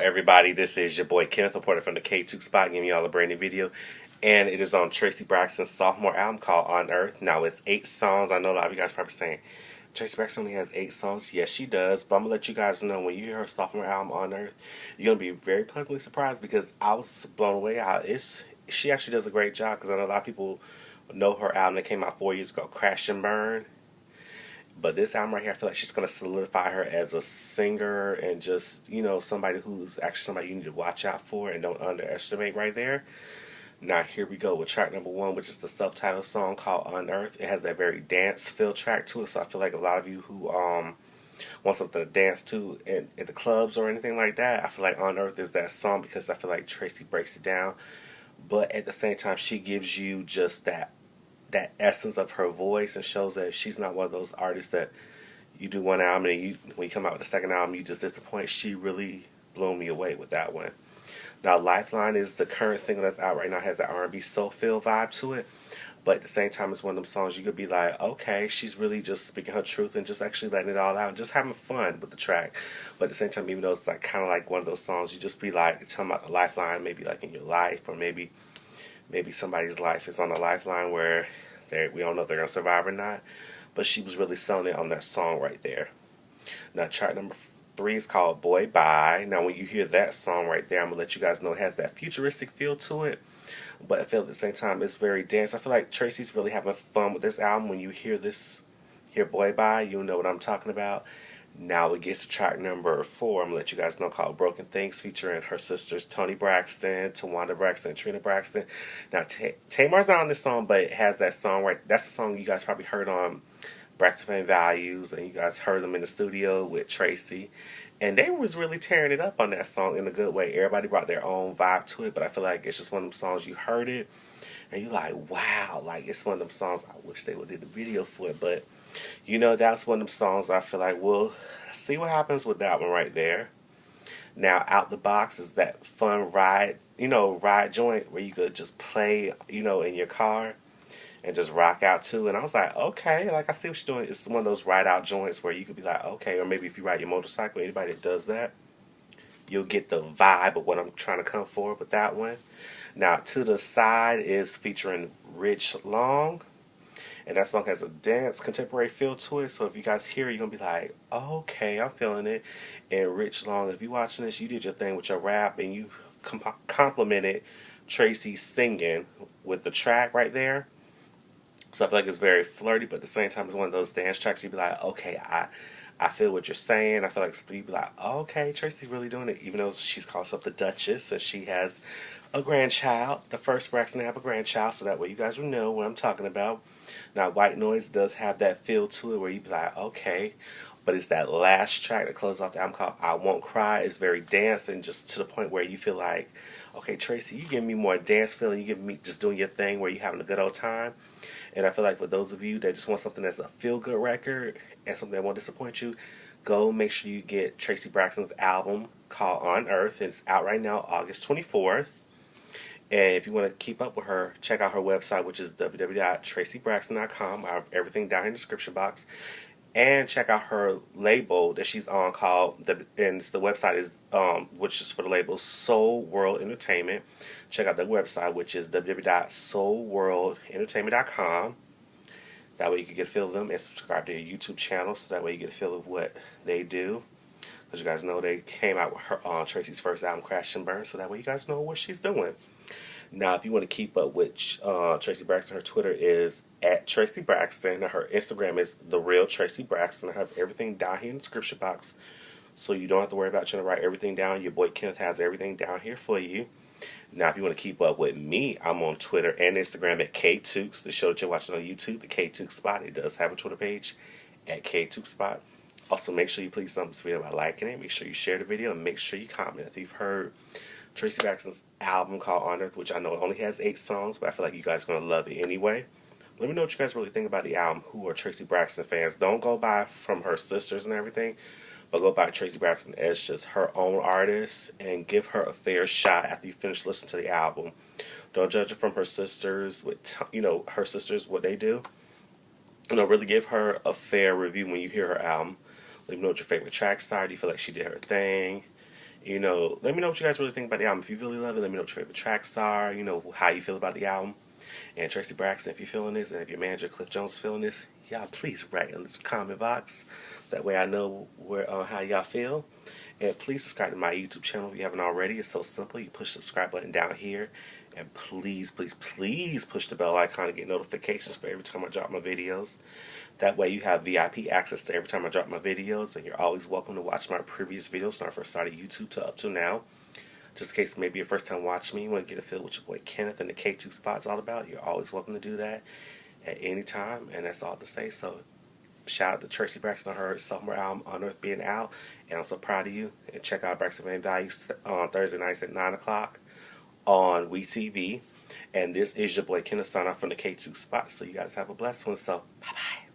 everybody, this is your boy Kenneth, reporter from the KTookes spot, giving y'all a brand new video. And it is on Traci Braxton's sophomore album called On Earth. Now, it's 8 songs. I know a lot of you guys probably saying, Traci Braxton only has 8 songs. Yes, she does. But I'm going to let you guys know, when you hear her sophomore album, On Earth, you're going to be very pleasantly surprised, because I was blown away. She actually does a great job, because I know a lot of people know her album that came out 4 years ago, Crash and Burn. But this album right here, I feel like she's going to solidify her as a singer and just, somebody who's actually somebody you need to watch out for and don't underestimate right there. Now, here we go with track number 1, which is the self-titled song called On Earth. It has that very dance-filled track to it, so I feel like a lot of you who want something to dance to at the clubs or anything like that, I feel like On Earth is that song, because I feel like Traci breaks it down. But at the same time, she gives you just that essence of her voice, and shows that she's not one of those artists that you do one album and when you come out with the second album you just disappoint. She really blew me away with that one. Now, Lifeline is the current single that's out right now. It has that R&B soul feel vibe to it, but at the same time, it's one of them songs you could be like, okay, she's really just speaking her truth and just actually letting it all out and just having fun with the track. But at the same time, even though it's like kind of like one of those songs, you just be like talking about the lifeline, maybe like in your life, or maybe somebody's life is on a lifeline where we don't know if they're going to survive or not. But she was really selling it on that song right there. Now, track number 3 is called Boy Bye. Now, when you hear that song right there, I'm going to let you guys know it has that futuristic feel to it. But I feel at the same time it's very dance. I feel like Traci's really having fun with this album. When you hear Boy Bye, you'll know what I'm talking about. Now it gets to track number 4. I'm going to let you guys know, called Broken Things, featuring her sisters Toni Braxton, Tawanda Braxton, and Trina Braxton. Now, Tamar's not on this song, but it has that song right. That's the song you guys probably heard on Braxton Fan Values, and you guys heard them in the studio with Traci. And they was really tearing it up on that song in a good way. Everybody brought their own vibe to it, but I feel like it's just one of them songs you heard it, and you're like, wow, like it's one of them songs I wish they would do the video for it. But that's one of them songs I feel like we'll see what happens with that one right there. Now, Out the Box is that fun ride joint where you could just play, in your car and just rock out to. And I was like, okay, like I see what you're doing. It's one of those ride out joints where you could be like, okay, or maybe if you ride your motorcycle, anybody that does that, you'll get the vibe of what I'm trying to come for with that one. Now, To the Side is featuring Rich Long. And that song has a dance, contemporary feel to it. So if you guys hear it, you're going to be like, oh, okay, I'm feeling it. And Rich Long, if you're watching this, you did your thing with your rap, and you complimented Traci's singing with the track right there. So I feel like it's very flirty, but at the same time, it's one of those dance tracks you'd be like, okay, I feel what you're saying. I feel like you'd be like, oh, okay, Traci's really doing it. Even though she's called herself the Duchess, and she has a grandchild, the first Braxton to have a grandchild, so that way you guys will know what I'm talking about. Now, White Noise does have that feel to it where you be like, okay, but it's that last track that closes off the album called I Won't Cry. It's very dance, and just to the point where you feel like, okay, Traci, you give me more dance feeling. You give me just doing your thing where you're having a good old time. And I feel like for those of you that just want something that's a feel-good record and something that won't disappoint you, go make sure you get Traci Braxton's album called On Earth. It's out right now, August 24th. And if you want to keep up with her, check out her website, which is www.tracibraxton.com. I have everything down in the description box. And check out her label that she's on and the website is, which is for the label Soul World Entertainment. Check out the website, which is www.soulworldentertainment.com. That way you can get a feel of them, and subscribe to their YouTube channel, so that way you get a feel of what they do. Because you guys know they came out with her on Traci's first album, Crash and Burn, so that way you guys know what she's doing. Now, if you want to keep up with Traci Braxton, her Twitter is @Traci Braxton. Her Instagram is The Real Traci Braxton. I have everything down here in the description box, so you don't have to worry about trying to write everything down. Your boy Kenneth has everything down here for you. Now, if you want to keep up with me, I'm on Twitter and Instagram @KTookes. The show that you're watching on YouTube, the KTookes Spot, it does have a Twitter page @KTookes Spot. Also, make sure you please thumb this video by liking it. Make sure you share the video, and make sure you comment if you've heard Traci Braxton's album called On Earth, which I know it only has 8 songs, but I feel like you guys are going to love it anyway. Let me know what you guys really think about the album, who are Traci Braxton fans. Don't go by from her sisters and everything, but go by Traci Braxton as just her own artist, and give her a fair shot after you finish listening to the album. Don't judge it from her sisters, her sisters, what they do. Really give her a fair review when you hear her album. Let me know what your favorite tracks are. Do you feel like she did her thing? You know, let me know what you guys really think about the album. If you really love it, let me know what your favorite tracks are. You know, how you feel about the album. And Traci Braxton, if you're feeling this, and if your manager Cliff Jones is feeling this, y'all please write in the comment box. That way I know where how y'all feel. And please subscribe to my YouTube channel if you haven't already. It's so simple. You push the subscribe button down here. And please, please, please push the bell icon to get notifications for every time I drop my videos. That way you have VIP access to every time I drop my videos. And you're always welcome to watch my previous videos when I first started YouTube to up to now. Just in case maybe your first time watching me, you want to get a feel what your boy Kenneth and the KTookes spot's all about. You're always welcome to do that at any time. And that's all to say. So shout out to Traci Braxton on her sophomore album On Earth being out. And I'm so proud of you. And check out Braxton Van Value on Thursday nights at 9 o'clock on WeTV. And this is your boy Kenneth signing off from the KTookes spot. So you guys have a blessed one. So bye-bye.